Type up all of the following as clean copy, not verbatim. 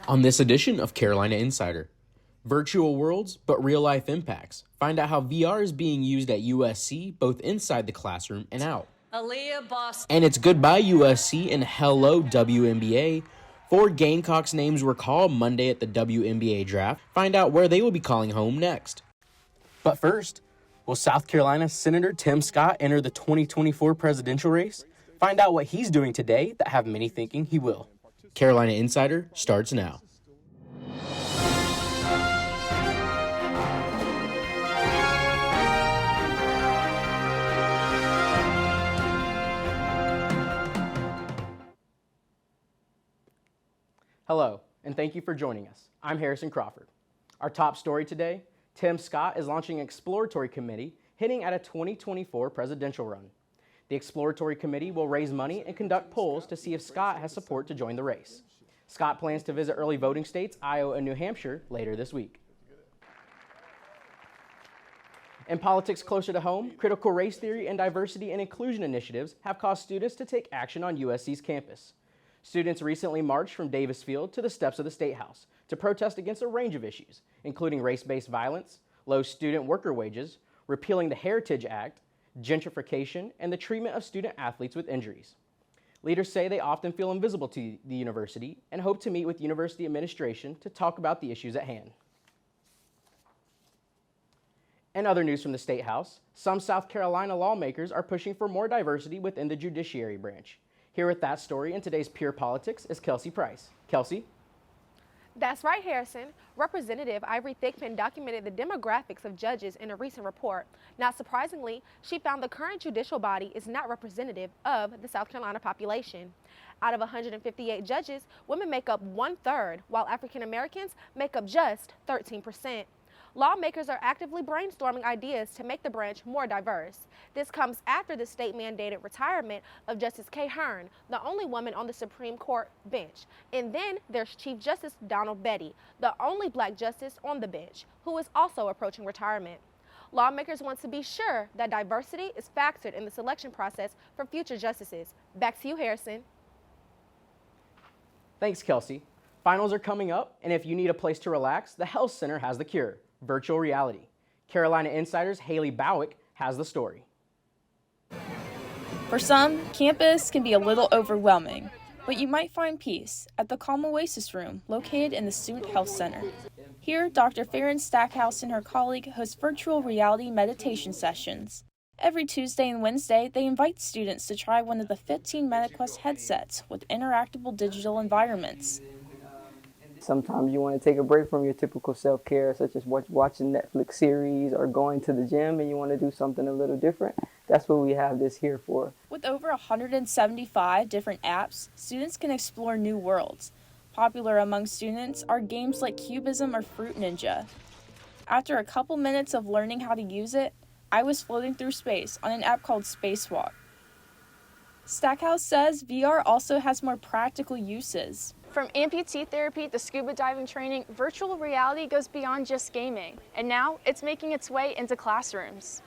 On this edition of Carolina Insider, virtual worlds but real life impacts. Find out how VR is being used at USC both inside the classroom and out. Aaliyah Boston. And it's goodbye USC and hello WNBA. 4 Gamecocks names were called Monday at the WNBA draft. Find out where they will be calling home next. But first, will South Carolina Senator Tim Scott enter the 2024 presidential race? Find out what he's doing today that have many thinking he will. Carolina Insider starts now. Hello, and thank you for joining us. I'm Harrison Crawford. Our top story today, Tim Scott is launching an exploratory committee hinting at a 2024 presidential run. The exploratory committee will raise money and conduct polls to see if Scott has support to join the race. Scott plans to visit early voting states, Iowa and New Hampshire, later this week. In politics closer to home, critical race theory and diversity and inclusion initiatives have caused students to take action on USC's campus. Students recently marched from Davis Field to the steps of the State House to protest against a range of issues, including race-based violence, low student worker wages, repealing the Heritage Act, gentrification, and the treatment of student athletes with injuries. Leaders say they often feel invisible to the university and hope to meet with university administration to talk about the issues at hand. In other news from the State House, some South Carolina lawmakers are pushing for more diversity within the judiciary branch. Here with that story in today's Pure Politics is Kelsey Price. Kelsey? That's right, Harrison. Representative Ivory Thigpen documented the demographics of judges in a recent report. Not surprisingly, she found the current judicial body is not representative of the South Carolina population. Out of 158 judges, women make up 1/3, while African Americans make up just 13%. Lawmakers are actively brainstorming ideas to make the branch more diverse. This comes after the state-mandated retirement of Justice Kay Hearn, the only woman on the Supreme Court bench. And then there's Chief Justice Donald Betty, the only black justice on the bench, who is also approaching retirement. Lawmakers want to be sure that diversity is factored in the selection process for future justices. Back to you, Harrison. Thanks, Kelsey. Finals are coming up, and if you need a place to relax, the Health Center has the cure. Virtual reality. Carolina Insider's Haley Bowick has the story. For some, campus can be a little overwhelming, but you might find peace at the Calm Oasis Room located in the Student Health Center. Here, Dr. Farron Stackhouse and her colleague host virtual reality meditation sessions. Every Tuesday and Wednesday, they invite students to try one of the 15 MetaQuest headsets with interactable digital environments. Sometimes you want to take a break from your typical self-care, such as watching Netflix series or going to the gym, and you want to do something a little different. That's what we have this here for. With over 175 different apps, students can explore new worlds. Popular among students are games like Cubism or Fruit Ninja. After a couple minutes of learning how to use it, I was floating through space on an app called Spacewalk. Stackhouse says VR also has more practical uses. From amputee therapy to scuba diving training, virtual reality goes beyond just gaming, and now it's making its way into classrooms.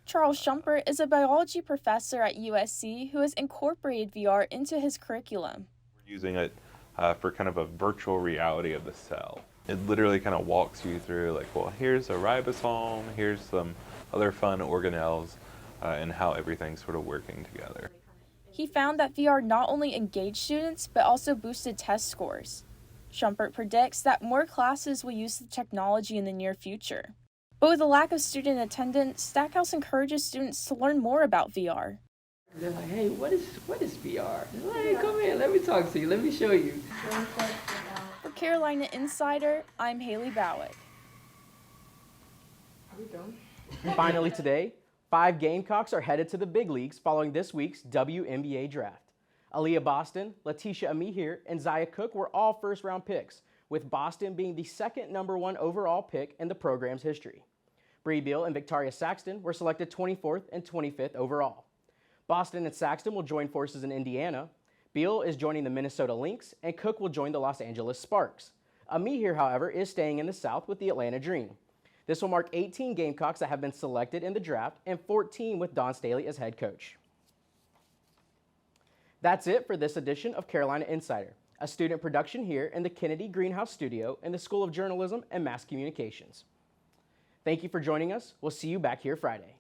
Charles Schumpert is a biology professor at USC who has incorporated VR into his curriculum. We're using it for kind of a virtual reality of the cell. It literally kind of walks you through like, well, here's a ribosome, here's some other fun organelles, and how everything's sort of working together. He found that VR not only engaged students, but also boosted test scores. Schumpert predicts that more classes will use the technology in the near future. But with a lack of student attendance, Stackhouse encourages students to learn more about VR. They're like, hey, what is VR? They're like, hey, come here, let me talk to you, let me show you. For Carolina Insider, I'm Haley Bowick. Finally today, 5 Gamecocks are headed to the big leagues following this week's WNBA draft. Aaliyah Boston, Letitia Amihir, and Zaya Cook were all first-round picks, with Boston being the second #1 overall pick in the program's history. Bree Beal and Victoria Saxton were selected 24th and 25th overall. Boston and Saxton will join forces in Indiana. Beal is joining the Minnesota Lynx, and Cook will join the Los Angeles Sparks. Amihir, however, is staying in the South with the Atlanta Dream. This will mark 18 Gamecocks that have been selected in the draft and 14 with Dawn Staley as head coach. That's it for this edition of Carolina Insider. a student production here in the Kennedy Greenhouse Studio in the School of Journalism and Mass Communications. Thank you for joining us. We'll see you back here Friday.